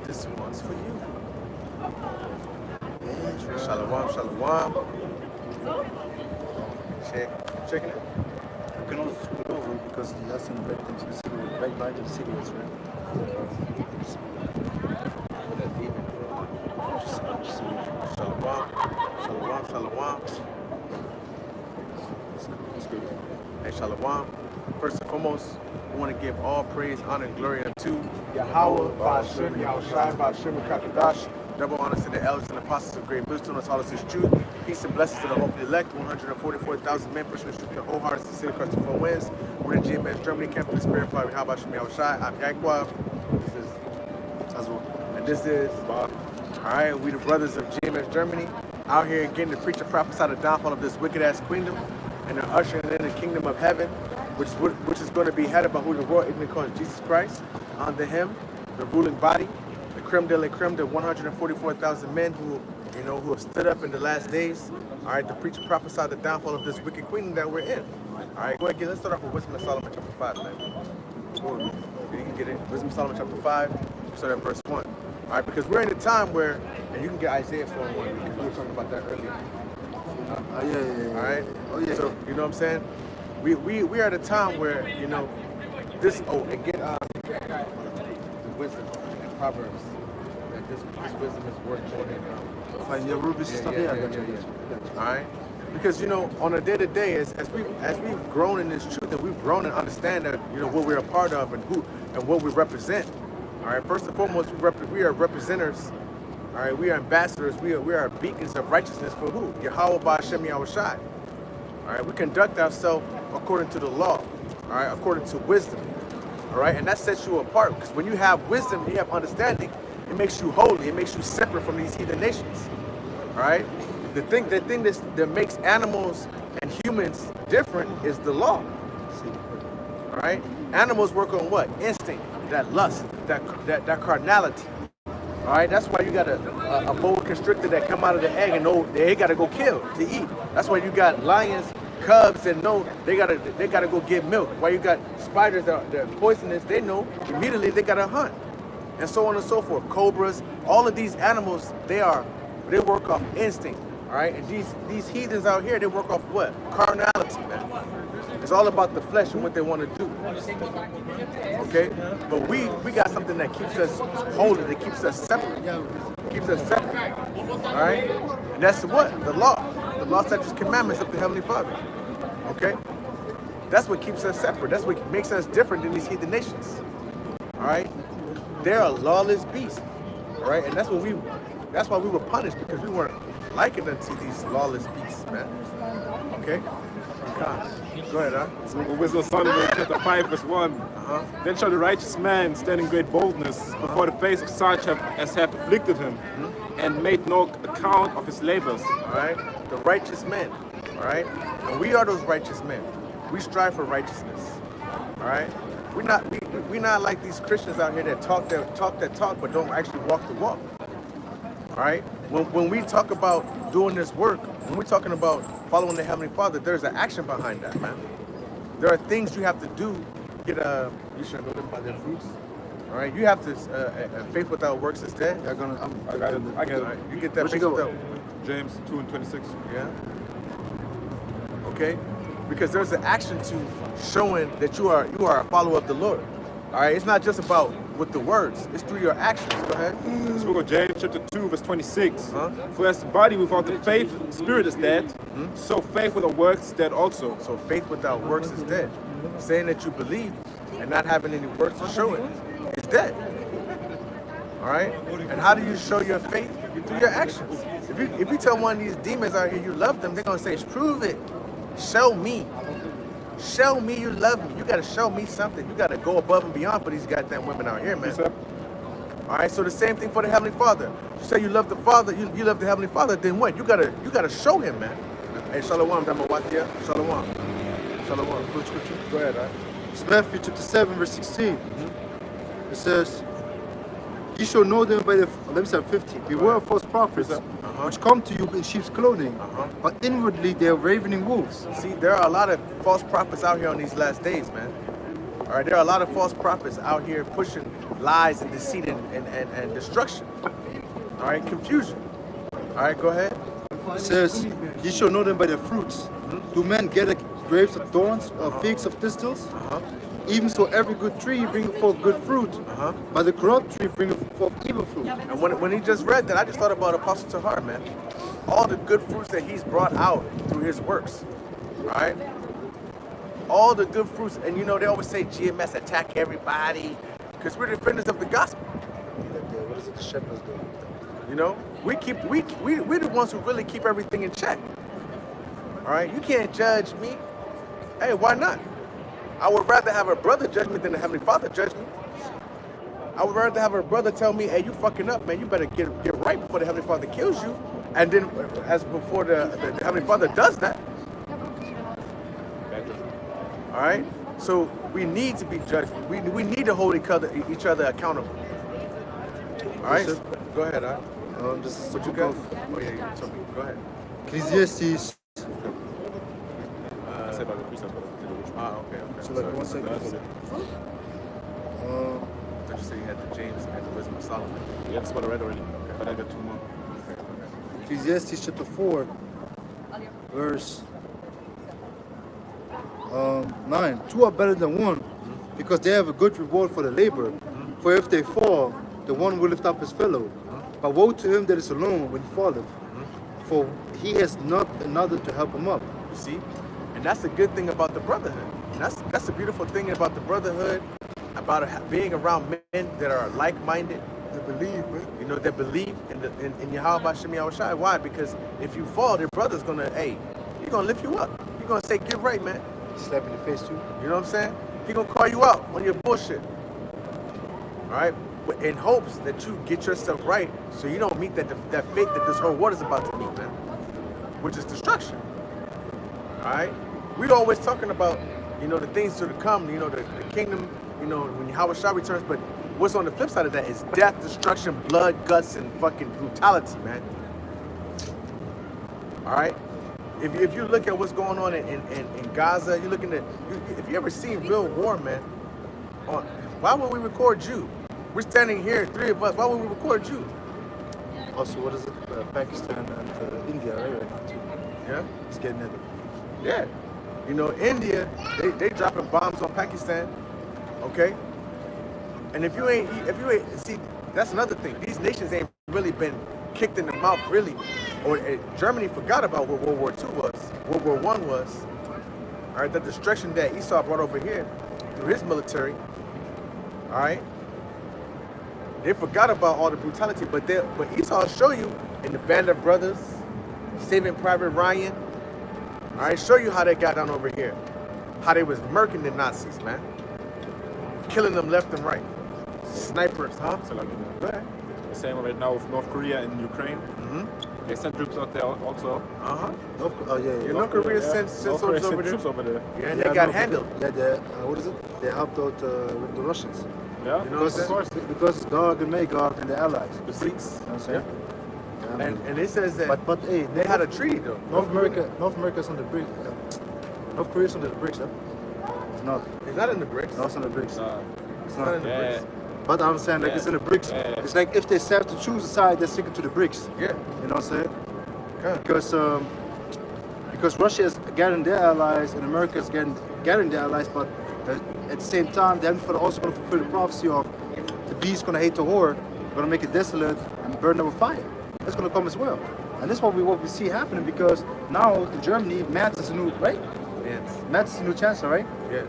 This one's for you. Shalom, shalom. Checking it? You can also scroll over because he has some red things in the cigarette, red light in cigarettes, right? Shalom, shalom, shalom. That's good. Hey, shalom. First and foremost, we want to give all praise, honor, and glory unto Yahweh, Ba'ashem, Yahushai, Ba'ashem, Kakadash. Double honors to the elders and apostles of great wisdom, as all as his truth. Peace and blessings to the hopefully elect, 144,000 men pushing the truth to the whole hearts of the city across the four winds. We're in GMS, Germany, Camp of the Spirit, Power, Yahweh, Ba'ashem, Yahushai. I'm Yaquab. This is Tazwa. And this is Bob. All right, we the brothers of GMS, Germany, out here getting to preach and prophesy the downfall of this wicked-ass queendom and they're ushering in the kingdom of heaven, which is going to be headed by who the world ignorantly calls Jesus Christ. Under him, the ruling body, the creme de la creme, the 144,000 men who have stood up in the last days, all right, to preach and prophesy the downfall of this wicked queendom that we're in. All right, go ahead, let's start off with Wisdom of Solomon chapter 5, man. You can get it. Wisdom of Solomon chapter 5, start at verse 1. All right, because we're in a time where, and you can get Isaiah 4:1 because we were talking about that earlier. Yeah. All right. Oh yeah. So you know what I'm saying? We are at a time where this and get the wisdom and Proverbs that this wisdom is worth more than Fine, your rubies and stuff. Yeah, I got you. all right. Because on a day to day, as we've grown in this truth and we've grown and understand that what we're a part of and who and what we represent. All right. First and foremost, we are representers. All right, we are ambassadors. We are beacons of righteousness for who? Yahweh Ba'ashem Yahushai. All right, we conduct ourselves according to the law. All right, according to wisdom. All right, and that sets you apart because when you have wisdom, you have understanding. It makes you holy. It makes you separate from these heathen nations. All right, the thing that makes animals and humans different is the law. All right, animals work on what? Instinct, that lust, that carnality. All right, that's why you got a boa constrictor that come out of the egg and know they gotta go kill to eat. That's why you got lions, cubs that know they gotta go get milk. Why you got spiders that are poisonous, they know immediately they gotta hunt, and so on and so forth. Cobras, all of these animals, they work off instinct. All right, and these heathens out here, they work off what? Carnality, man. It's all about the flesh and what they want to do. Okay? But we got something that keeps us holy, that keeps us separate. Keeps us separate. Alright? And that's what? The law. The law, statutes, commandments of the Heavenly Father. Okay? That's what keeps us separate. That's what makes us different than these heathen nations. Alright? They're a lawless beast. Alright? And that's why we were punished, because we weren't likened unto these lawless beasts, man. Okay? Go ahead, huh? So Wisdom of Solomon chapter 5 verse 1. Then shall the righteous man stand in great boldness before the face of such as have afflicted him, and made no account of his labors. Alright? The righteous men. Alright? And we are those righteous men. We strive for righteousness. Alright? We're not like these Christians out here that talk that talk but don't actually walk the walk. Alright? When we talk about doing this work, when we're talking about following the Heavenly Father, there's an action behind that, man. There are things you have to do. You should know them by their fruits. All right, you have to. Faith without works is dead. I got it. I get it. Right. You get that. Faith without. James 2:26. Yeah. Okay, because there's an action to showing that you are a follower of the Lord. All right, it's not just about with the words; it's through your actions. Go ahead. This book of James chapter 2 verse 26. For as the body without the faith, the spirit is dead. So faith without works is dead also. So faith without works is dead. Saying that you believe and not having any works to show it is dead. All right? And how do you show your faith? Through your actions. If you tell one of these demons out here you love them, they're going to say, prove it. Show me. Show me you love me. You got to show me something. You got to go above and beyond for these goddamn women out here, man. Yes, sir. All right, so the same thing for the Heavenly Father. You say you love the Father, you love the Heavenly Father, then what? You gotta show him, man. Hey, Shalom, Damawatia. Shalom. Shalom. Full scripture. Go ahead, all right? It's Matthew chapter 7 verse 16. It says, "You shall know them by the." Let me say 15. Beware of false prophets, which come to you in sheep's clothing, but inwardly they are ravening wolves. See, there are a lot of false prophets out here on these last days, man. All right, there are a lot of false prophets out here pushing lies and deceit and destruction. All right, confusion. All right, go ahead. It says, "Ye shall know them by their fruits. Do men gather grapes of thorns or figs of thistles? Even so, every good tree bringeth forth good fruit, but the corrupt tree bringeth forth evil fruit." And when he just read that, I just thought about Apostle Tahar, man. All the good fruits that he's brought out through his works. All right? All the good fruits. And you know, they always say GMS attack everybody because we're defenders of the gospel. What is it the shepherds do? You know, we're the ones who really keep everything in check. All right? You can't judge me. Hey, why not? I would rather have a brother judge me than the Heavenly Father judge me. I would rather have a brother tell me, hey, you fucking up, man. You better get right before the Heavenly Father kills you. And then as before the Heavenly Father does that. All right? So we need to be judged. We need to hold each other accountable. All right? Yes, Go ahead, all right? This is What you got? Oh, yeah, you told me. Go ahead. Ecclesiastes. I said about the precept, but I didn't know which one. Okay. So like 1 second. That's it. Did you say you had the James and the Wisdom of Solomon? Yeah, that's what I read already, but I got two more. Ecclesiastes chapter 4, verse 9. Two are better than one, because they have a good reward for the labor. For if they fall, the one will lift up his fellow. But woe to him that is alone when he falleth, for he has not another to help him up. You see? And that's the good thing about the brotherhood. And that's the beautiful thing about the brotherhood, about being around men that are like-minded. They believe, man. You know, that believe in Yahweh Shem Yahushai. Why? Because if you fall, their brother's gonna, hey, he's gonna lift you up. He's gonna say, get right, man. Slap in the face too. You know what I'm saying? He's gonna call you out on your bullshit. All right? But in hopes that you get yourself right so you don't meet that fate that this whole world is about to meet, man. Which is destruction. All right? We're always talking about, you know, the things to come, you know, the kingdom, you know, when Yahushua returns, but what's on the flip side of that is death, destruction, blood, guts, and fucking brutality, man. All right? If you look at what's going on in Gaza, you're looking at, if you ever seen real war, man, why would we record you? We're standing here, three of us, why would we record you? Also, what is it? Pakistan and India, right now too. Yeah? It's getting it. Yeah. You know, India, they dropping bombs on Pakistan, okay? And if you ain't, see, that's another thing. These nations ain't really been kicked in the mouth, really. Or Germany forgot about what World War II was, World War I was. All right, the destruction that Esau brought over here through his military, all right? They forgot about all the brutality, but Esau will show you in the Band of Brothers, Saving Private Ryan, all right, show you how they got down over here. How they was murking the Nazis, man. Killing them left and right. Snipers, huh? So like, Go ahead. the same right now with North Korea and Ukraine. They sent troops out there also. Uh-huh. Yeah. North Korea sent North Korea soldiers sent over there. troops over there. Yeah, and they got handled. Yeah, what is it? They helped out with the Russians. Yeah, You know what I'm of saying? course. Because Gog and Magog and the allies. The Sikhs. You know what I'm saying? Yeah, And it says that but hey, they had a treaty, though. North America's on the BRICS. North Korea's on the BRICS, huh? It's not. It's not in the BRICS. No, it's on the BRICS. It's It's not in the Yeah. BRICS. But I'm saying like it's in the BRICS. Yeah. It's like if they have to choose a side, they're sticking to the BRICS. Yeah. You know what I'm saying? Okay. Because Russia is getting their allies and America is getting their allies, but at the same time, they're also going to fulfill the prophecy of the beast going to hate the whore, going to make it desolate and burn them with fire. That's going to come as well. And this is what we see happening because now in Germany, Merz is a new, right? Yes. Merz is the new chancellor, right? Yeah.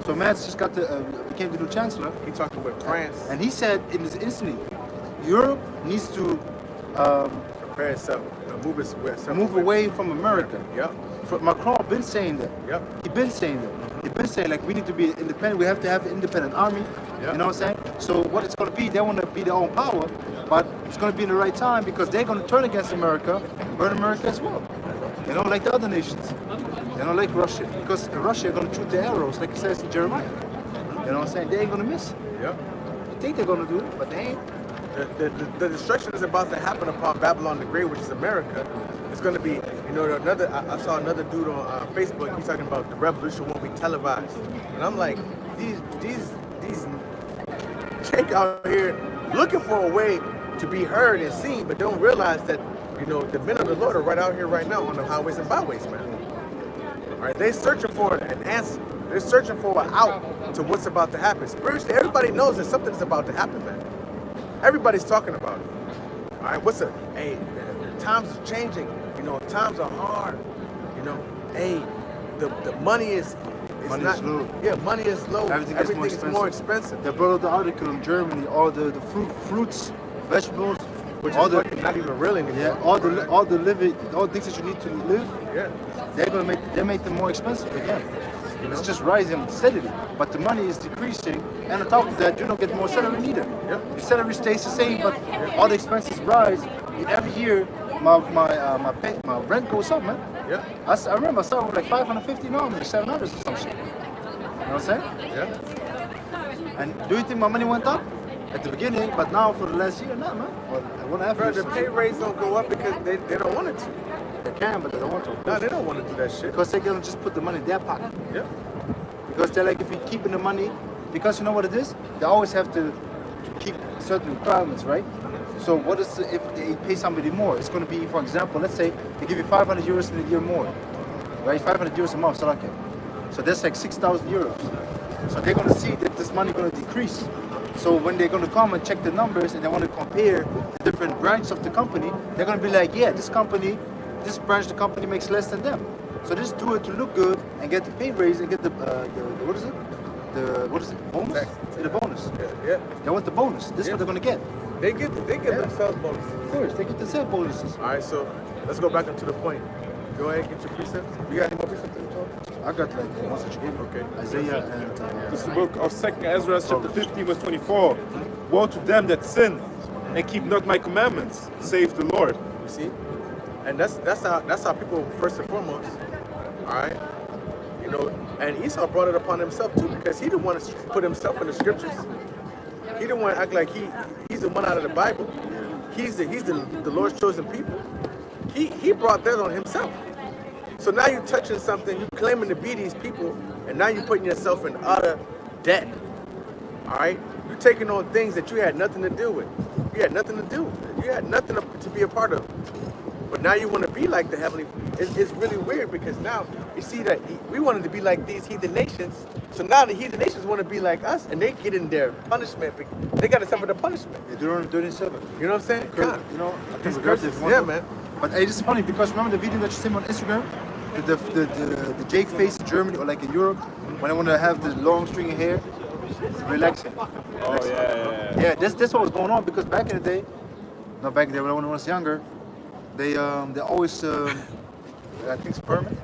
So Merz just became the new chancellor. He talking with France. And he said in this instantly, Europe needs to Prepare itself. move away from America. Yep. Macron been saying that. Yep. He been saying that. He been saying like we need to be independent. We have to have an independent army. Yep. You know what I'm saying? So what it's going to be, they want to be their own power, but it's going to be in the right time because they're going to turn against America, burn America as well. They don't like the other nations. They don't like Russia because Russia are going to shoot their arrows, like it says in Jeremiah. You know what I'm saying? They ain't going to miss. Yep. They think they're going to do it, but they ain't. The destruction is about to happen upon Babylon the Great, which is America. It's going to be, you know, I saw another dude on Facebook. He's talking about the revolution won't be televised, and I'm like, these Jake out here looking for a way to be heard and seen, but don't realize that, you know, the men of the Lord are right out here right now on the highways and byways, man. All right, they're searching for an answer. They're searching for an out to what's about to happen. Spiritually, everybody knows that something's about to happen, man. Everybody's talking about it. All right, hey, the times are changing. You know, times are hard. You know, hey, the money is Money not, is low. Yeah, money is low. Everything is more expensive. They brought out the article in Germany, all the fruits, vegetables, Which all is the not even real anymore. yeah, all the living, all the things that you need to live, Yeah. they make them more expensive again. You know? It's just rising steadily, but the money is decreasing, and on top of that, you don't get more salary neither. Yep. Your salary stays the same, but all the expenses rise. Every year, my rent goes up, man. Yeah. I remember I started with like 550, now I'm like 700 or some shit. You know what I'm saying? Yeah. And do you think my money went up at the beginning, but now for the last year, nah, man. Well, 1.5 Bro, years. the pay rates don't go up because they don't want it to. They can, but they don't want to. No, they don't want to do that shit. Because they're gonna just put the money in their pocket. Yeah. Because they're like, if you're keeping the money, because you know what it is? They always have to keep certain requirements, right? So what is if they pay somebody more? It's gonna be, for example, let's say they give you 500 euros in a year more, right? 500 euros a month, so okay. So that's like 6,000 euros. So they're gonna see that this money gonna decrease. So when they're gonna come and check the numbers and they want to compare the different branches of the company, they're gonna be like, yeah, this branch of the company makes less than them. So just do it to look good and get the pay raise and get the what is it? Bonus? Tax. The bonus. Yeah. They want the bonus. This is what they're gonna get. They get themselves bonuses. Of course, they get the same bonuses. All right, so let's go back into the point. Go ahead and get your precepts. You got any more precepts? I got like the ones that you gave me. Okay. Isaiah and This is the book of 2nd Ezra, chapter 15, verse 24. Woe to them that sin and keep not my commandments, save the Lord. You see, and that's how people first and foremost. All right, you know, and Esau brought it upon himself too because he didn't want to put himself in the scriptures. He didn't want to act like he's the one out of the Bible. He's the Lord's chosen people. He brought that on himself. So now you're touching something, you're claiming to be these people, and now you're putting yourself in utter debt. All right, you're taking on things that you had nothing to do with. You had nothing to do with. You had nothing to be a part of. But now you want to be like the heavenly. It's really weird because now you see that we wanted to be like these heathen nations. So now the heathen nations want to be like us, and they get in their punishment. They got to suffer the punishment. yeah, Deuteronomy 37. You know what I'm saying? God. You know, These curses, yeah, man. But it's funny because remember the video that you sent me on Instagram? The Jake face in Germany or like in Europe when I want to have the long stringy hair, relaxing. Oh, yeah. Yeah, that's what was going on because back in the day, not back in the day when I was younger, they always I think it's permanent.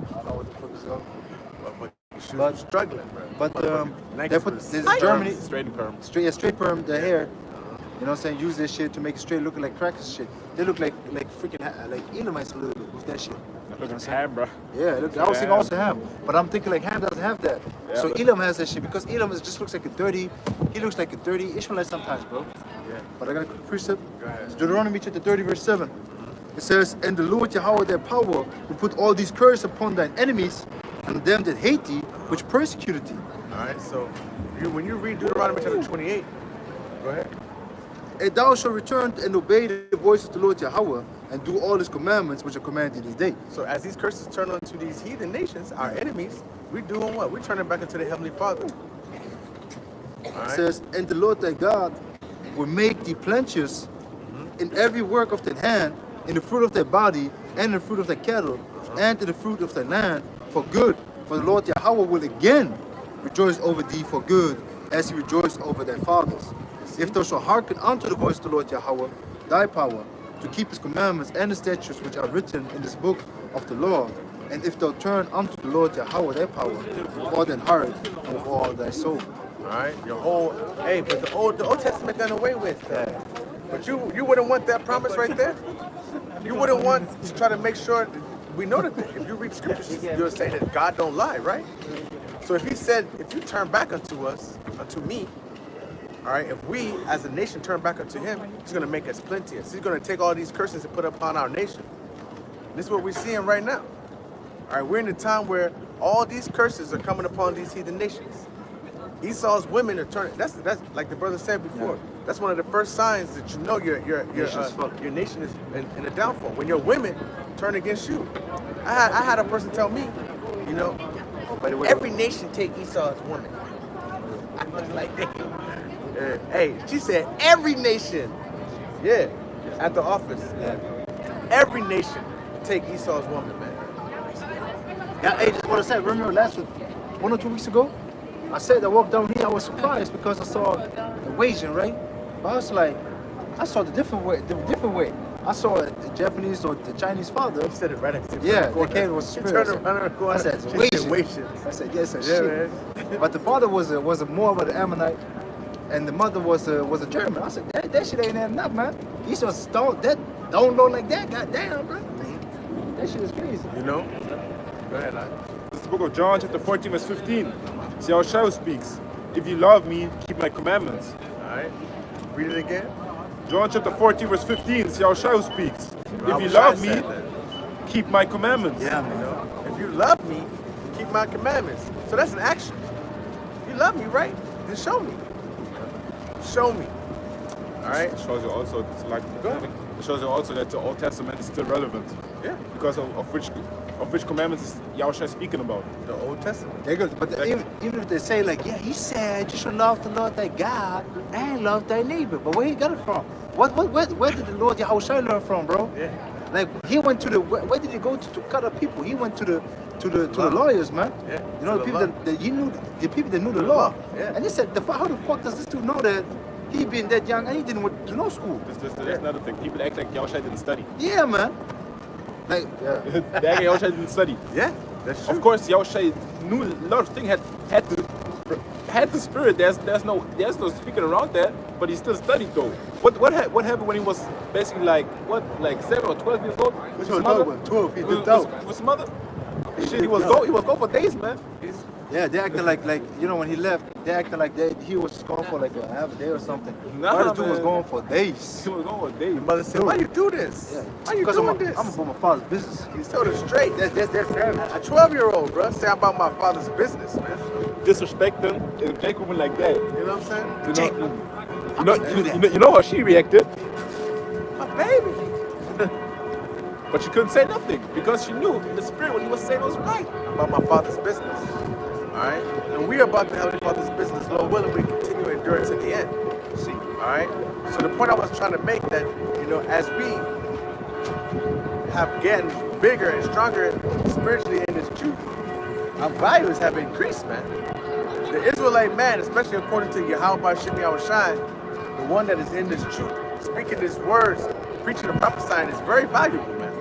I don't know what the fuck is going. But struggling, bro. But they put this Germany Straight perm. straight perm the hair. You know what I'm saying? Use this shit to make it straight look like crackers shit. They look like freaking like Edomites a little bit with that shit. Look at ham, bro. Yeah, look, I was thinking also Ham, but I'm thinking like Ham doesn't have that. Yeah, So but- Elam has that shit because Elam just looks like a dirty. He looks like a dirty Ishmaelite sometimes, bro. Yeah. But I got a quick precept. Go ahead. It's Deuteronomy chapter 30, verse 7. It says, "And the Lord Yahweh their power will put all these curses upon thine enemies and them that hate thee, which persecuted thee. All right, so when you read Deuteronomy chapter 28, go ahead. And thou shalt return and obey the voice of the Lord Yahweh and do all his commandments which are commanded thee this day." So as these curses turn onto these heathen nations, our enemies, we're doing what? We're turning back into the Heavenly Father. All It right. says, "And the Lord thy God will make thee plenteous in every work of thy hand, in the fruit of thy body, and in the fruit of thy cattle, and in the fruit of thy land, for good. For the Lord Yahweh will again rejoice over thee for good, as he rejoiced over thy fathers. If thou shalt hearken unto the voice of the Lord Yahweh, thy power, to keep his commandments and the statutes which are written in this book of the law, and if thou turn unto the Lord Yahweh thy power, with all thine heart, and with all thy soul." All right. Your whole but the Old Testament done away with that. But you wouldn't want that promise right there. You wouldn't want to try to make sure. We know that if you read scriptures, you'll say that God don't lie, right? So if he said, if you turn back unto us, unto me, all right, if we as a nation turn back unto him, he's going to make us plenteous. He's going to take all these curses and put upon our nation. This is what we're seeing right now. All right, we're in a time where all these curses are coming upon these heathen nations. Esau's women are turning. That's like the brother said before. That's one of the first signs that you know your nation is in a downfall. When your women turn against you. I had a person tell me, you know, By the way, every nation take Esau's woman. I was like, hey, she said every nation. Yeah, at the office. yeah. Every nation take Esau's woman, man. Yeah, hey, just what I said. Remember last week, 1 or 2 weeks ago, I said I walked down here. I was surprised because I saw the Asian, right? But I was like, I saw the different way. I saw the Japanese or the Chinese father. You said it right next to me. Yeah, the kid was She spirit. turned around the corner. I said, She said, Asian. I said, yes, I Yeah, shit. But the father was a Moabite Ammonite, and the mother was a German. I said, that shit ain't adding up, man. He just don't know like that. Goddamn, bro. That shit is crazy. You know? Go ahead, Lyle. This is the book of John, chapter 14, verse 15. See how Shao speaks. If you love me, keep my commandments. All right. Read it again. John chapter 14, verse 15. See how Shao speaks. If you wish love I me, said that. keep my commandments. Yeah, You man. know? If you love me, keep my commandments. So that's an action. You love me, right? Then show me. Show me. All right? It shows you also Go ahead. it shows you also that the Old Testament is still relevant Yeah. because of which commandments is Yahushua speaking about. The Old Testament. They go, but even if they say like, yeah, he said you should love the Lord thy God and love thy neighbor. But where he got it from? Where did the Lord Yahushua learn from, bro? Yeah. Like he went to the where did he go to cut up people? He went to the lawyers, man. Yeah, You know to the the people law. that he knew, the people that knew the The law. law, yeah. And he said, how the fuck does this dude know that he being that young and he didn't went to no school? That's another thing. People act like Yahushua didn't study. Yeah, man. Like yeah. They act like Yahushua didn't study. Yeah. That's true. Of course, Yahushua knew a lot of things. Had the spirit. There's no speaking around that. But he still studied though. What happened when he was basically like 7 or 12 years old? Which With his one? mother? 12. He With dipped out. his mother. Shit, he was gone for days, man. Yeah, they acted like you know when he left, they acted like he was gone for like a half a day or something. Nah, But this dude was man. gone for days. He was gone for days. Mother said, why you do this? Yeah. Why you Because doing I'm this? about my father's business. He told her straight. That's savage. A 12-year-old, bro, say I'm about my father's business, man. Disrespect them and take women like that. You know what I'm saying? You know how she reacted, My baby. but she couldn't say nothing because she knew in the spirit what he was saying was right. About my father's business. All right? And we are about the Heavenly Father's business, Lord willing, we continue endurance at the end. See? All right? So the point I was trying to make that, you know, as we have gotten bigger and stronger spiritually in this truth, our values have increased, man. The Israelite man, especially according to Yahweh Shemi Yahushai, the one that is in this truth, speaking these words, preaching and prophesying is very valuable, man.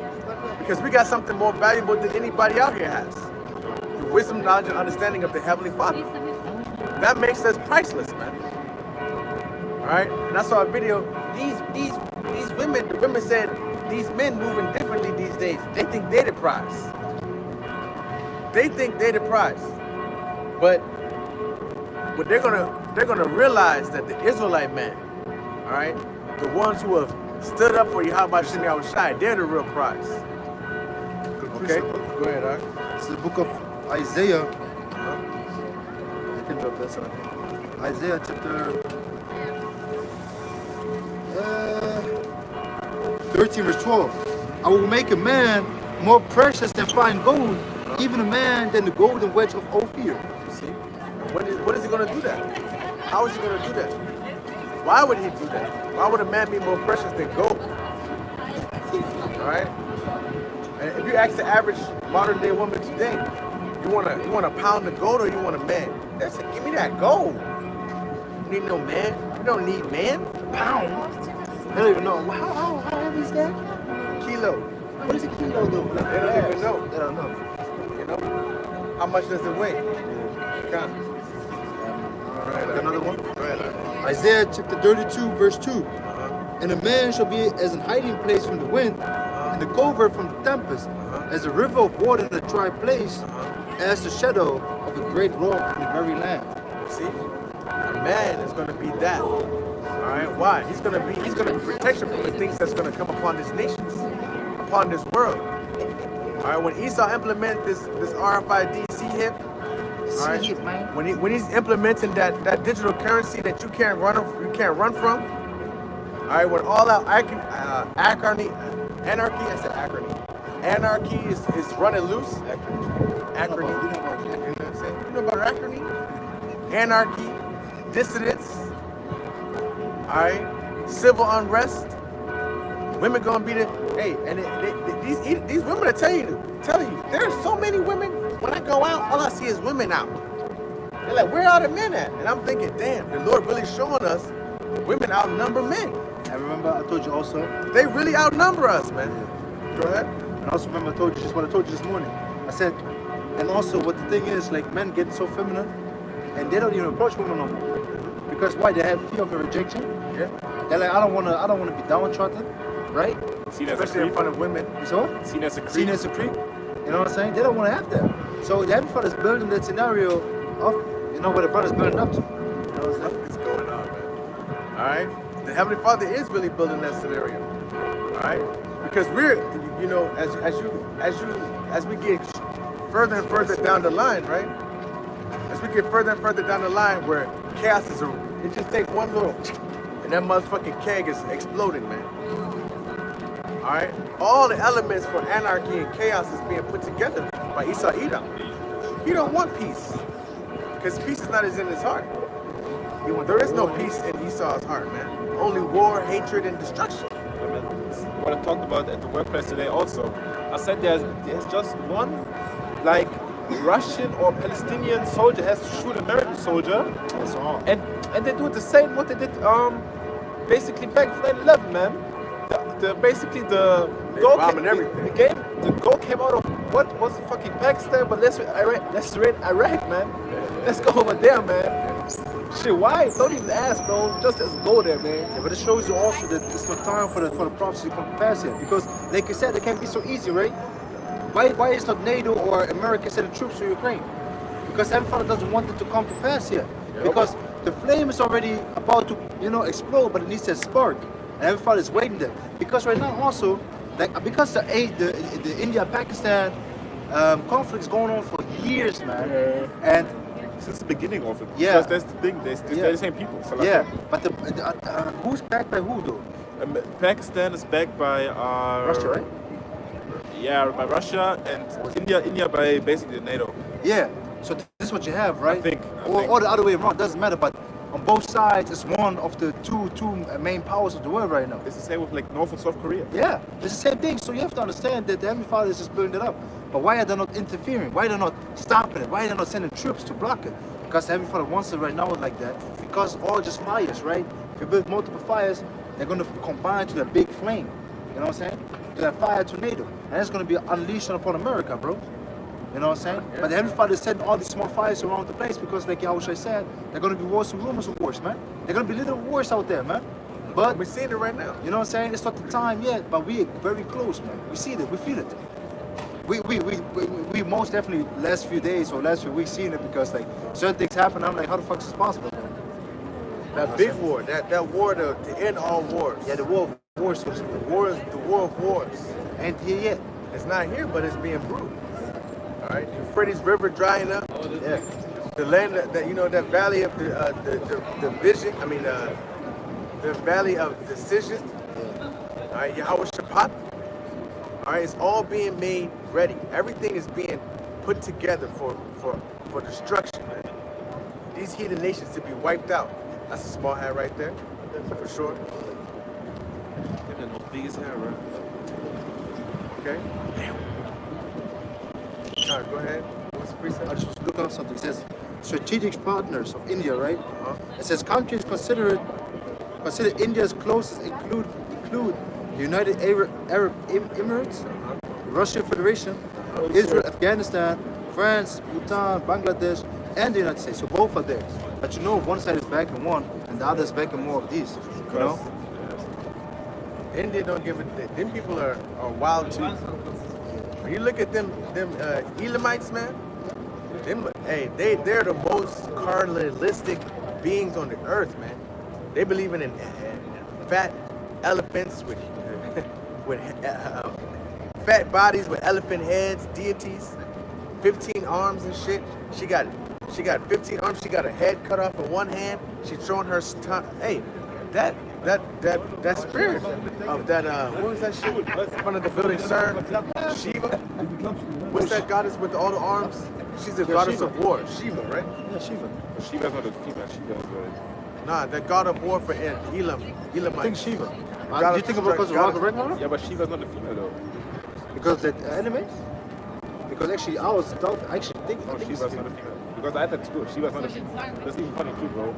Because we got something more valuable than anybody out here has. The wisdom, knowledge, and understanding of the Heavenly Father. That makes us priceless, man. Alright? And I saw a video, these women, the women said, these men moving differently these days. They think they're the prize. They think they're the prize. But they're gonna realize that the Israelite man, alright, the ones who have stood up for Yahweh Shemi Yahushai, they're the real prize. Okay? Go ahead, alright. It's the book of Isaiah. You can drop this one. Isaiah chapter 13 verse 12. I will make a man more precious than fine gold, even a man than the golden wedge of Ophir. See? What is he going to do that? How is he going to do that? Why would he do that? Why would a man be more precious than gold? Alright? And if you ask the average modern day woman today, you want a pound of gold or you want a man? They say, give me that gold. You need no man. You don't need man. Pound. I don't even know. How heavy is that? Kilo. What is a kilo though? They don't even know. They don't know. You know? How much does it weigh? Count. Another one. Go ahead, Larry. Isaiah chapter 32 verse 2. And a man shall be as an hiding place from the wind, and the covert from the tempest, as a river of water in a dry place, as the shadow of a great rock in the very land. See? A man is going to be that. Alright? Why? He's going to be protection from the things that's going to come upon these nations, upon this world. Alright? When Esau implemented this RFID hip, All right? See it, man. When he's implementing that digital currency that you can't run from. All right, when all out anarchy, I said anarchy is running loose. Acrony. You know what I'm saying? You know about acrony? Anarchy, dissidents, all right, civil unrest. Women gonna be the these women are telling you there's so many women. When I go out, all I see is women out. They're like, where are the men at? And I'm thinking, damn, the Lord really showing us women outnumber men. I remember I told you also. They really outnumber us, man. Go ahead. And also remember I told you just what I told you this morning. I said, and also what the thing is, like men get so feminine, and they don't even approach women no more. Because why? They have fear of a rejection. Yeah. They're like, I don't wanna be downtrodden, right? Seen as a Especially in creep. front of women. So Seen as a creep. seen as a creep. You know what I'm saying? They don't want to have that. So the Heavenly Father is building that scenario of, what the brother's building up to. You know what I'm saying? What's going on, man? All right. The Heavenly Father is really building that scenario. All right. Because we're, as we get further and further down the line, right? As we get further and further down the line, where chaos is, it just takes one little, and that motherfucking keg is exploding, man. All right. All the elements for anarchy and chaos is being put together by Esau Edom. He don't want peace, because peace is not in his heart. There is no peace in Esau's heart, man. Only war, hatred, and destruction. What I talked about at the workplace today also. I said there's just one, like, Russian or Palestinian soldier has to shoot an American soldier. That's all. And they do the same what they did basically back in 9/11, man. Basically the goal bombing everything. The goal came out of what was fucking Pakistan, but let's raid Iraq, man. Let's go over there, man. Shit, why? Don't even ask, bro. Just let's go there, man. Yeah, but it shows you also that it's not time for the prophecy to come to pass yet. Because, like you said, it can't be so easy, right? Why is not NATO or America sending troops to Ukraine? Because Heavenly Father doesn't want it to come to pass yet. Yep. Because the flame is already about to, explode, but it needs that spark. And Heavenly Father is waiting there. Because right now also, because the India-Pakistan conflict is going on for years, man. And Since the beginning of it. Yeah. Because that's the thing. They're the same people. So like, yeah, but who's backed by who though? Pakistan is backed by Russia, right? Yeah, by Russia, and India by basically NATO. Yeah. So this is what you have, right? I think. Or the other way around, doesn't matter. But on both sides, it's one of the two main powers of the world right now. It's the same with like North and South Korea. Yeah, it's the same thing. So you have to understand that the Heavenly Father is just building it up. But why are they not interfering? Why are they not stopping it? Why are they not sending troops to block it? Because the Heavenly Father wants it right now like that. Because all just fires, right? If you build multiple fires, they're going to combine to that big flame. You know what I'm saying? To that fire tornado. And it's going to be unleashed upon America, bro. You know what I'm saying? But the Heavenly Father is setting all these small fires around the place because, like Yahushua said, they're going to be wars and rumors of wars, man. They're going to be little wars out there, man. But We're seeing it right now. you know what I'm saying? It's not the time yet, but we are very close, man. We see it, we feel it. We most definitely last few days or last few weeks seen it because like certain things happen. I'm like, how the fuck is this possible? That big war, that war to end all wars. Yeah, the war of wars, so to speak. The war of wars. Ain't here yet. It's not here, but it's being brewed. All right, Euphrates River drying up. Yeah. The land that valley of the vision. I mean, the valley of decision. All right, Yahweh Shabbat. All right, it's all being made ready. Everything is being put together for destruction, man. These heathen nations to be wiped out. That's a small hat right there, for sure. Big as hell, bro. Okay. All right, go ahead. What's the I precept? just look up something. It says strategic partners of India, right? Uh-huh. It says countries consider India's closest include the United Arab Emirates, Russian Federation, Israel, Afghanistan, France, Bhutan, Bangladesh, and the United States. So both are there. But one side is backing one, and the other is backing more of these. You know? India don't give a. Them people are wild too. When you look at them Elamites, man, they're the most carnalistic beings on the earth, man. They believe in fat elephants with fat bodies with elephant heads, deities, 15 arms and shit. She got She got 15 arms. She got a head cut off in one hand. She's showing her tongue. Hey, that spirit of that what was that shit in front of the building, sir? Shiva. What's that goddess with all the arms? She's the goddess Shiva. of war. Shiva, right? Yeah, Shiva. Shiva's not a female. Shiva's a... Nah, the god of war for Elam. Elamite. I think Shiva. God Do you of think about because of God Rock Ragnarok? Yeah, but Shiva's not a female though. Because that anime? Because actually, I was doubt. I actually think. No, I think Shiva's it's not a female. Because I thought too. Shiva's not a female. That's even funny too, bro.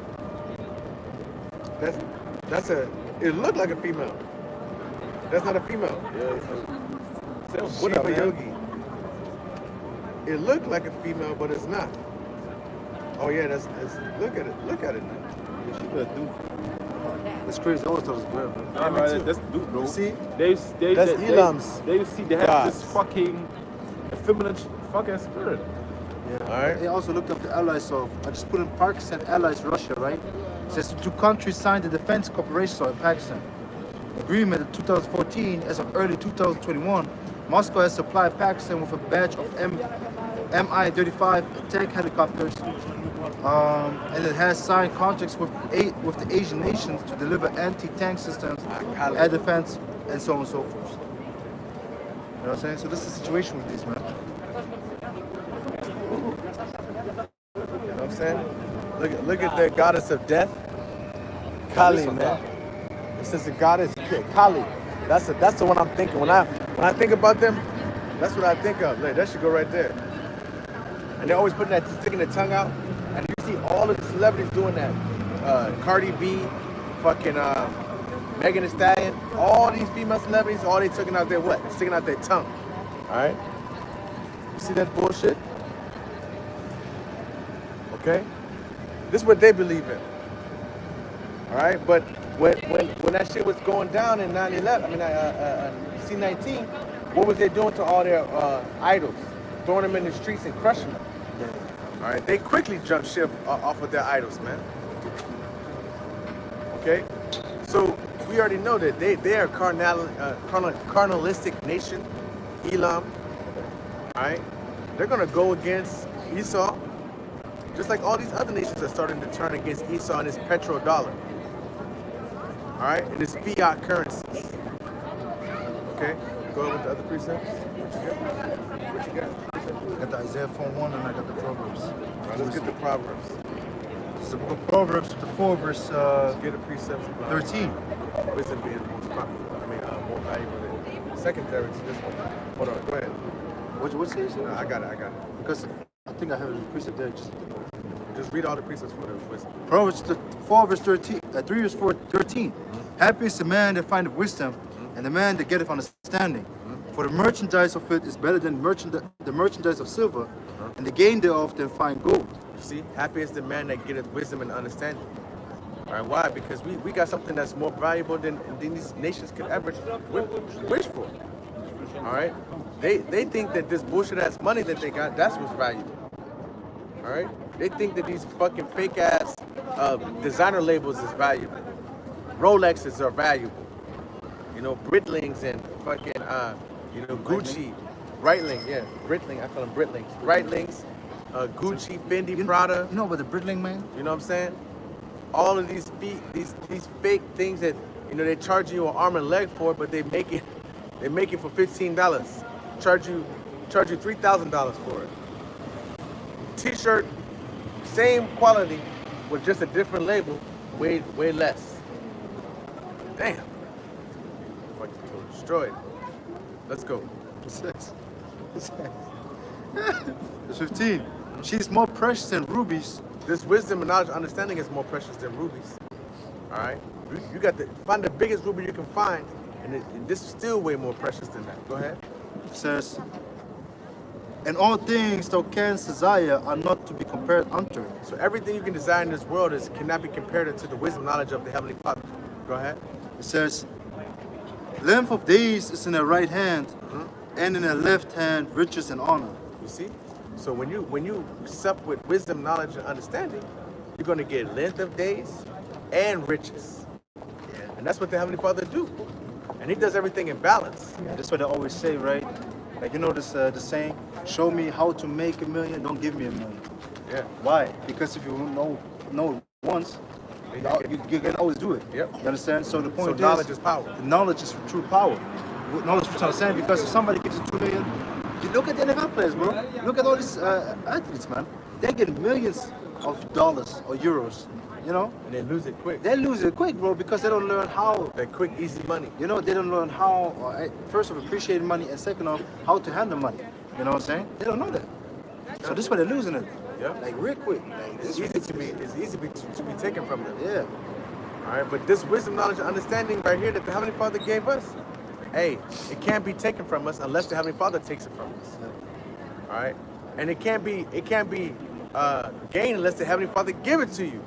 That's a. It looked like a female. That's not a female. Yeah, it's What up, Yogi? It looked like a female, but it's not. Oh yeah, that's look at it. Look at it now. Shiva's a dude. That's crazy. I always thought it was girl, man. Nah, me man, too. that's the dude, bro. You see? That's Elam's They see they have gods. this fucking effeminate fucking spirit. Yeah. All right. I also looked up the allies of. I just put in Pakistan allies Russia, right? It says the two countries signed the defense cooperation in Pakistan agreement in 2014. As of early 2021, Moscow has supplied Pakistan with a batch of Mi-35 attack helicopters, and it has signed contracts with the Asian nations to deliver anti-tank systems, air defense, and so on and so forth. You know what I'm saying? So this is the situation with these, man. You know what I'm saying? Look at the goddess of death, Kali, man. It says the goddess Kali. That's the one I'm thinking. When I think about them, that's what I think of. Like, that should go right there. And they're always putting that, sticking their tongue out. And you see all of the celebrities doing that. Cardi B, fucking Megan Thee Stallion, all these female celebrities, all they taking out their what? Sticking out their tongue. All right. You see that bullshit? Okay. This is what they believe in. All right. But when that shit was going down in 9/11, I mean C-19, what was they doing to all their idols? Throwing them in the streets and crushing them. All right, they quickly jumped ship off of their idols, man. Okay, so we already know that they are carnalistic nation, Elam. All right, they're gonna go against Esau, just like all these other nations are starting to turn against Esau and his petrodollar. All right, and his fiat currencies. Okay, go over with the other precepts. What you got? I got the Isaiah 4:1 and I got the Proverbs. All right, let's get the Proverbs. It's the book of Proverbs, chapter 4, verse Get the precepts. 13. Wisdom being most popular. I mean, more valuable than secondary to this one. Hold on, go ahead. What say you say? I got it. Because I think I have a precept there. Just read all the precepts for the wisdom. Proverbs 4, verse 13. 3 verse 4, 13. Happy is the man that findeth wisdom, and the man that getteth understanding. For the merchandise of it is better than the merchandise of silver, and the gain thereof than fine gold. You see, happy is the man that getteth wisdom and understanding. All right, why? Because we got something that's more valuable than these nations could ever wish for. All right, they think that this bullshit ass money that they got, that's what's valuable. All right, they think that these fucking fake ass designer labels is valuable. Rolexes are valuable. You know, Britlings and fucking Gucci, Breitling, yeah, Britling. I call them Britlings. Breitlings, Gucci, Fendi, Prada. You know about the Britling, man? You know what I'm saying? All of these fake things that they charge you an arm and leg for, but they make it for $15. Charge you $3,000 for it. T-shirt, same quality with just a different label, way less. Damn. Fucking people are destroyed. Let's go. Verse 15. She's more precious than rubies. This wisdom and knowledge and understanding is more precious than rubies. All right? You got to find the biggest ruby you can find, and this is still way more precious than that. Go ahead. It says, and all things thou canst desire are not to be compared unto it. So everything you can desire in this world cannot be compared to the wisdom knowledge of the Heavenly Father. Go ahead. It says, length of days is in her right hand, and in her left hand riches and honor. You see? So when you sup with wisdom, knowledge, and understanding, you're going to get length of days and riches. And that's what the Heavenly Father do. And He does everything in balance. Yeah, that's what I always say, right? Like, you know this the saying, show me how to make $1 million, don't give me $1 million. Yeah. Why? Because if you know it once, you can always do it. Yep. You understand? So the point knowledge is power. Knowledge is true power. Knowledge is understand because if somebody gives you 2 million, you look at the NFL players, bro. Look at all these athletes, man. They get millions of dollars or euros. You know? And they lose it quick. They lose it quick, bro, because they don't learn how. That quick, easy money. You know, they don't learn how, first of all, appreciate money, and second of, how to handle money. You know what I'm saying? They don't know that. So this is why they're losing it. Yeah. Like real quick. Like, It's easy to be taken from them. Yeah. All right, but this wisdom, knowledge, and understanding right here that the Heavenly Father gave us, hey, it can't be taken from us unless the Heavenly Father takes it from us. All right, and it can't be gained unless the Heavenly Father give it to you.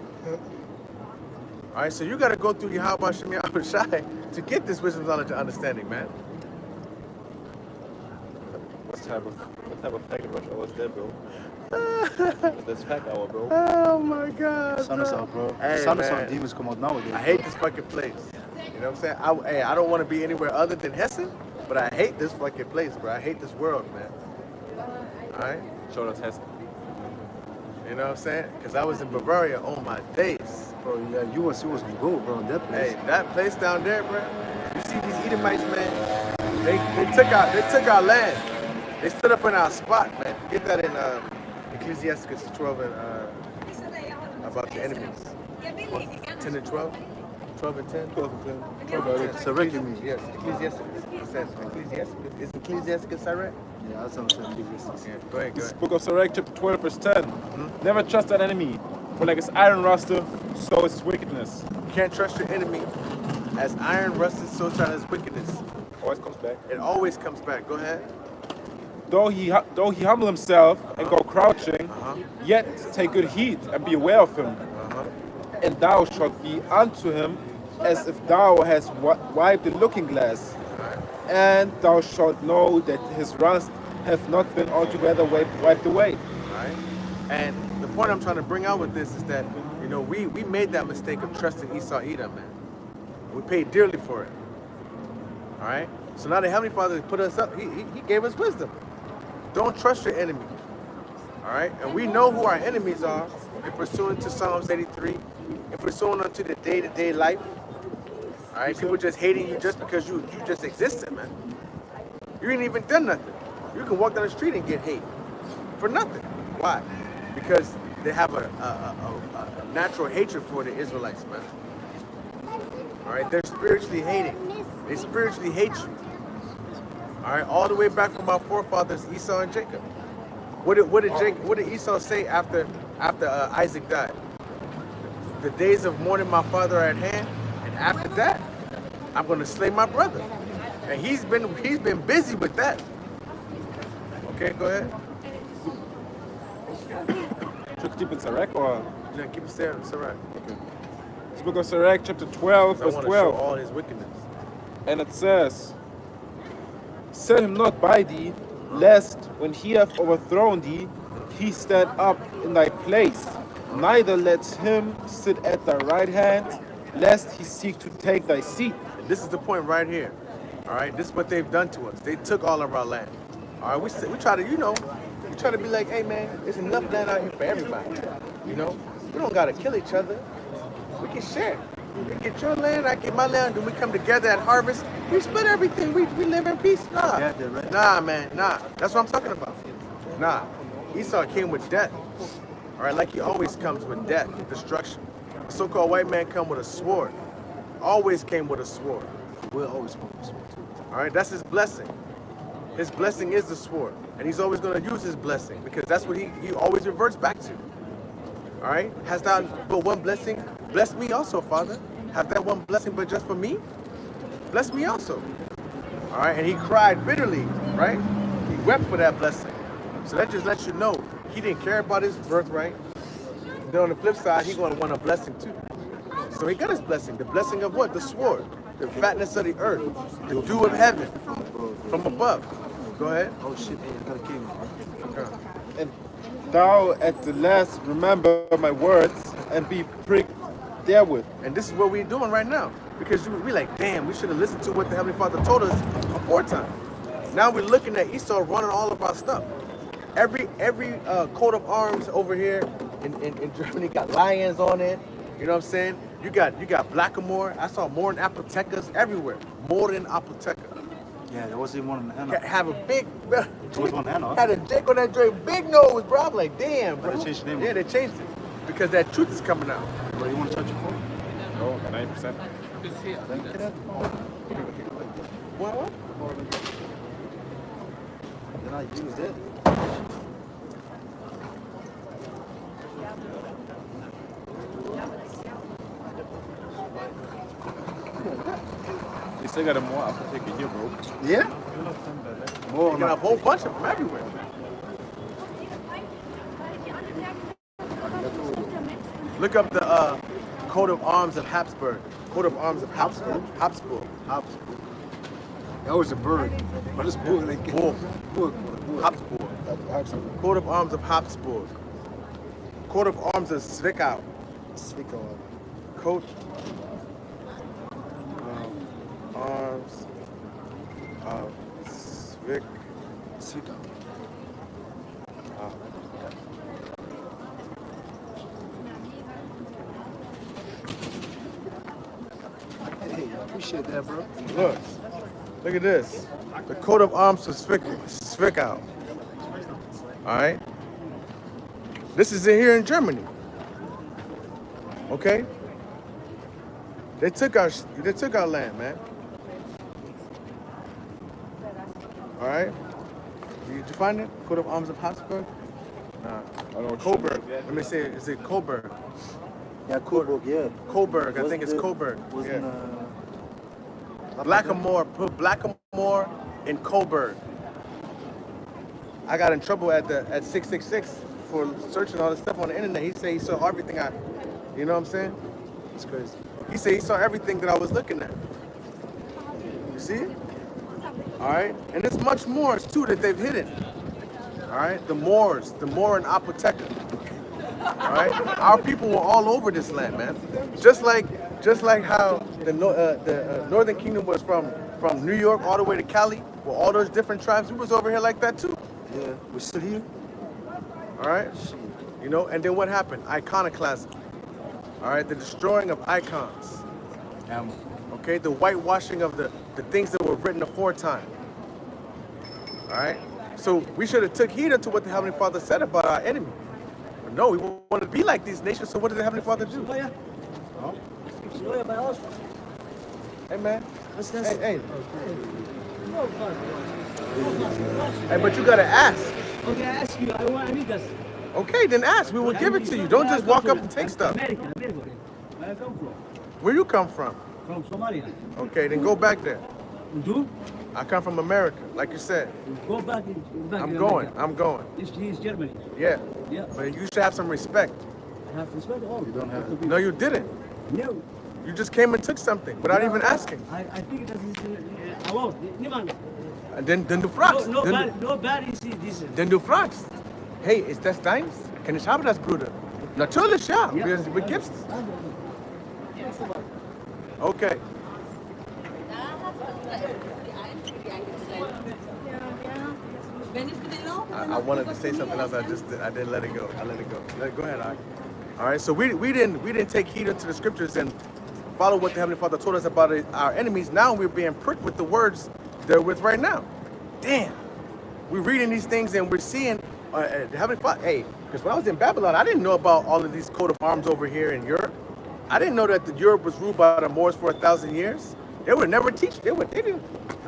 All right, so you got to go through Yahweh Shem Shai to get this wisdom, knowledge, and understanding, man. What type of packet rush hour is that, bro? That's pack hour, bro. Oh my God. Sun is out, bro. Hey, Sun is man. out. Demons come out nowadays. I hate this fucking place. You know what I'm saying? I don't want to be anywhere other than Hessen, but I hate this fucking place, bro. I hate this world, man. All right? Shout out Tesla. You know what I'm saying? Because I was in Bavaria on my days. Bro, yeah, USC was gonna go, bro, in that place. Hey, that place down there, bro. You see these Edomites, man? They took our land. They stood up in our spot, man. Get that in Ecclesiasticus 12 and about the enemies. What, 10 and 12? 12 and 10? 12 and 10. 12 and 10. So reckon me. Yes, Ecclesiasticus. It says Ecclesiasticus. Is Ecclesiasticus right? Yeah, that's what I'm saying. Yeah, go ahead, go This ahead. book of Sirach, chapter 12, verse 10. Never trust an enemy, for like his iron rusted, so is his wickedness. You can't trust your enemy. As iron rusted, so shall his wickedness. Always comes back. It always comes back. Go ahead. Though he humble himself and go crouching, yet take good heed and be aware of him. And thou shalt be unto him as if thou hast wiped the looking glass. And thou shalt know that his rust hath not been altogether wiped away. Right? And the point I'm trying to bring out with this is that, you know, we made that mistake of trusting Esau Edom, man. We paid dearly for it. All right? So now the Heavenly Father put us up. He gave us wisdom. Don't trust your enemy. All right? And we know who our enemies are in pursuant to Psalms 83, in pursuant unto the day-to-day life. All right? People just hating you just because you just existed, man. You ain't even done nothing. You can walk down the street and get hate for nothing. Why? Because they have a natural hatred for the Israelites, man. All right? They're spiritually hating. They spiritually hate you. All right, all the way back from our forefathers, Esau and Jacob. What did Esau say after Isaac died? The days of mourning my father are at hand, and after that, I'm going to slay my brother. And he's been busy with that. Okay, go ahead. Should we keep it Sirach or? Yeah, keep it there. It's all right. Okay. This book of Sirach, chapter 12, I verse want to show 12. all his wickedness. And it says, set him not by thee, lest when he hath overthrown thee, he stand up in thy place. Neither let him sit at thy right hand, lest he seek to take thy seat. And this is the point right here. All right, this is what they've done to us. They took all of our land. All right, we try to, you know, we try to be like, hey man, there's enough land out here for everybody. You know, we don't gotta kill each other. We can share. You get your land, I get my land, then we come together at harvest. We split everything. We live in peace. Nah, Yeah, they're right. nah, man, nah. That's what I'm talking about. Nah, Esau came with death. All right, like he always comes with death, destruction. The so-called white man come with a sword. Always came with a sword. We're always going to sword too. All right, that's his blessing. His blessing is the sword, and he's always going to use his blessing because that's what he always reverts back to. All right, has thou but one blessing? Bless me also, Father. Have that one blessing, but just for me? Bless me also. All right, and he cried bitterly, right? He wept for that blessing. So that just lets you know he didn't care about his birthright. Then on the flip side, he's going to want a blessing too. So he got his blessing. The blessing of what? The sword. The fatness of the earth. The dew of heaven. From above. Go ahead. Oh shit, hey, I gotta kill me. Okay. And thou at the last remember my words and be pricked therewith. And this is what we're doing right now. Because we're like, damn, we should have listened to what the Heavenly Father told us aforetime. Now we're looking at Esau running all of our stuff. Every coat of arms over here in Germany got lions on it. You know what I'm saying? You got Blackamore. I saw more than Apothecas everywhere. More than Apotheca. Yeah, there was even one in Hannah. Have a big. There was one Hannah. Had a dick on that joint, big nose, bro. I'm like, damn, bro. They changed the name. Yeah, they changed it because that truth is coming out. Bro, you want to charge your phone? No, 90%. What? Then I used it. They still got a more apotheke here, bro. Yeah? More You got a whole bunch of them everywhere. Look up the coat of arms of Habsburg. Coat of arms of Habsburg. Habsburg. That was a bird. But it's bull. Like, Bull. bull. Habsburg. Coat of arms of Habsburg. Coat of arms of Zwickau. Coat of arms of Zwickau. Hey, I appreciate that, bro. Look at this. The coat of arms of Zwickau. All right. This is here in Germany. Okay. They took our land, man. All right. Did you find it? Coat of arms of Habsburg? Nah. Coburg. Let me say, is it Coburg? Yeah, Coburg, yeah. Coburg. I think it's Coburg. Was Yeah. in, Blackamore. Put Blackamore in Coburg. I got in trouble at 666 for searching all this stuff on the internet. He said he saw everything you know what I'm saying? It's crazy. He said he saw everything that I was looking at. You see? All right? And there's much more too that they've hidden. All right? The Moor and Apotheca. All right? Our people were all over this land, man. Just like how the Northern Kingdom was from New York all the way to Cali, with all those different tribes, we was over here like that too. Yeah, we're still here. All right? You know, and then what happened? Iconoclasm. All right? The destroying of icons. Okay? The whitewashing of the things that were written aforetime. All right? So we should have took heed unto what the Heavenly Father said about our enemy. But no, we want to be like these nations, so what did the Heavenly Father do? Hey, man. Hey. Hey, but you got to ask. Okay, I ask you. I need this. Okay, then ask. We will give it to you. Don't just walk up and take stuff. America. Where I come from? Where you come from? From Somalia. Okay, then go back there. You do? I come from America, like you said. Go back. I'm in going. America. I'm going. He's Germany. Yeah. Yeah. But you should have some respect. I have respect all. You don't have No, you didn't. No. You just came and took something without even asking. I think that is allowed. Niemand. And then du fragst. Nobody see this. Denn du fragst. Hey, ist das deins? Kann ich haben das, Bruder? Natürlich, ja. Wir gibt's. Okay. I wanted to say something else. I didn't let it go. I let it go. Go ahead, Ike. All right. So we didn't take heed unto the scriptures and follow what the Heavenly Father told us about our enemies. Now we're being pricked with the words they're with right now. Damn. We're reading these things and we're seeing the Heavenly Father. Hey, because when I was in Babylon, I didn't know about all of these coat of arms over here in Europe. I didn't know that Europe was ruled by the Moors for 1,000 years. They would never teach. They didn't.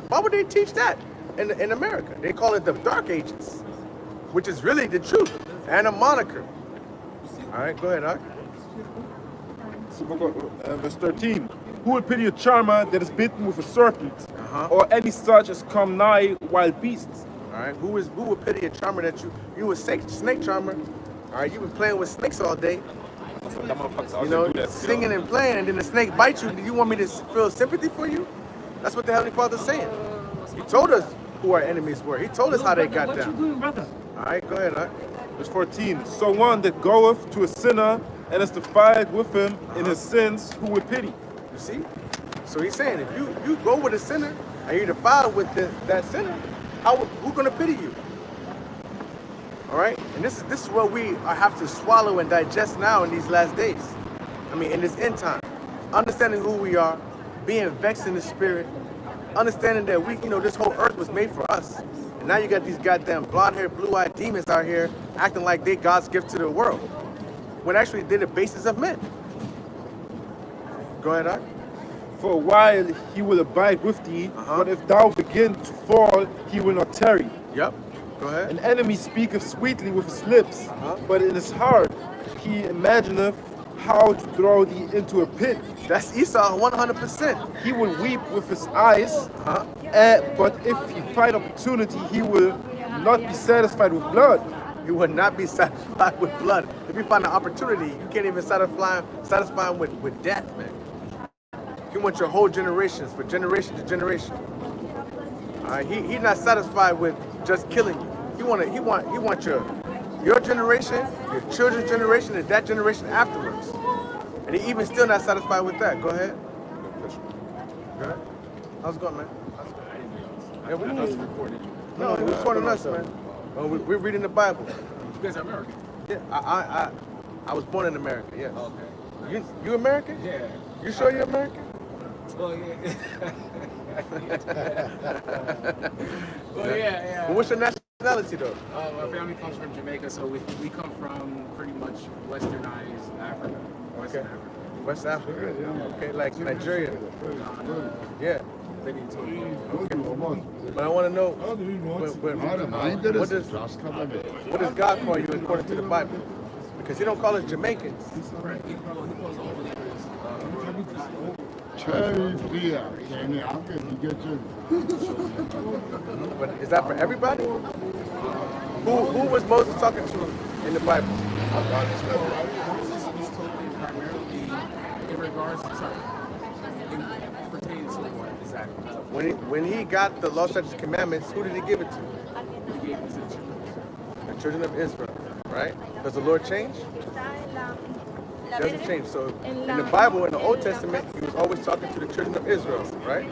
Why would they teach that in America? They call it the Dark Ages, which is really the truth and a moniker. All right, go ahead, Ike. So, verse 13. Who will pity a charmer that is bitten with a serpent, or any such as come nigh wild beasts? All right, who would pity a charmer that you a snake charmer? All right, you've been playing with snakes all day. You know, singing and playing, and then the snake bites you. Do you want me to feel sympathy for you? That's what the Heavenly Father's saying. He told us who our enemies were. He told us how they got What down. you doing, brother? All right, go ahead, Ike. Verse 14. So one that goeth to a sinner and is defiled with him in his sins, who will pity? You see? So he's saying, if you go with a sinner and you're defiled with that sinner, who's going to pity you? All right? And this is what we have to swallow and digest now in these last days. I mean, in this end time, understanding who we are, being vexed in the spirit, understanding that we, this whole earth was made for us. And now you got these goddamn blonde-haired, blue-eyed demons out here acting like they God's gift to the world, when actually they're the basis of men. Go ahead, Doc. For a while he will abide with thee, but if thou begin to fall, he will not tarry. Yep. Go ahead. An enemy speaketh sweetly with his lips, but in his heart he imagineth how to throw thee into a pit. That's Esau 100%. He will weep with his eyes, but if he find opportunity, he will not be satisfied with blood. You will not be satisfied with blood. If you find an opportunity, you can't even satisfy him with death, man. You want your whole generations, for generation to generation. He's not satisfied with just killing you. He want your generation, your children's generation, and that generation afterwards. And he even still not satisfied with that. Go ahead. Go ahead. How's it going, man? I didn't know. I was recording. No, we're recording us, man. We're reading the Bible. You guys are American? Yeah, I was born in America. Yes. Okay. You American? Yeah. You sure you're American? Well, yeah. Well, yeah. Well, what's your nationality, though? My family comes from Jamaica, so we come from pretty much westernized Africa. Western Africa. West Africa. Okay, like Nigeria. Yeah. But I want to know, what does God call you according to the Bible? Because he don't call us Jamaicans. Right. He calls all believers. But is that for everybody? Who was Moses talking to in the Bible? Moses was talking primarily in regards to pertaining to what exactly? When he got the law, statutes, and commandments, who did he give it to? He gave it to the The children of Israel, right? Does the Lord change? It doesn't change. So in the Bible, in the Old Testament, he was always talking to the children of Israel, right?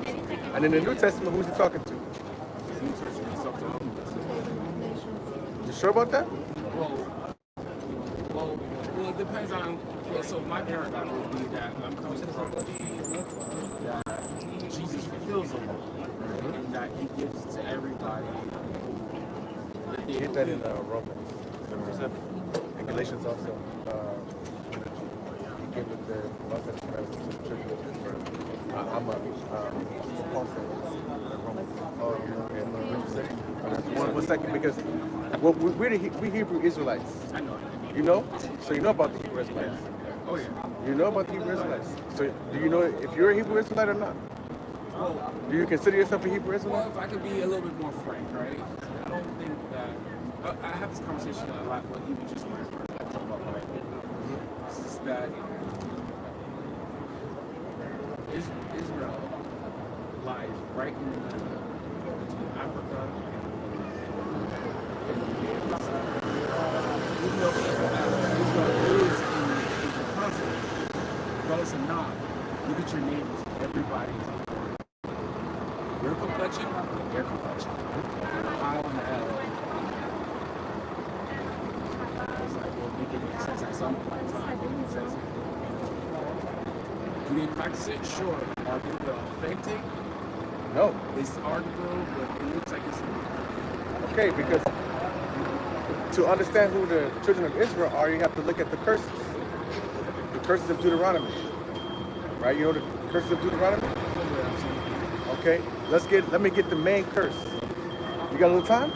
And in the New Testament, who's he talking to? You sure about that? Well, it depends on. Yeah, so my paradigm would be that I'm coming from that Jesus fulfills the law, and that he gives to everybody. You hit that in Romans. In Galatians also. He gave it the law, statutes, and commandments to the children of Israel. Paul said in Romans. Oh, one second, because we Hebrew Israelites. I know. You know? So you know about the Hebrew Israelites. Oh yeah. You know about the Hebrew Israelites. So do you know if you're a Hebrew Israelite or not? Well, Do you consider yourself a Hebrew well, Israelite? if I could be a little bit more frank, right? I don't think that I have this conversation a lot with even just my friends that talk about Bible. It's just that Israel lies right in the middle between Africa and the even though Israel is in the continent, regardless of not, look at your neighbors. Everybody's your complexion, their complexion. How in the hell? It's like, well, make it make sense at some point in time. It makes sense. Do they practice it? Sure. Are they the authentic? No. It's article, but it looks like it's. Okay, because to understand who the children of Israel are, you have to look at the curses. The curses of Deuteronomy. Right? You know the curses of Deuteronomy? Okay. Let me get the main curse. You got a little time?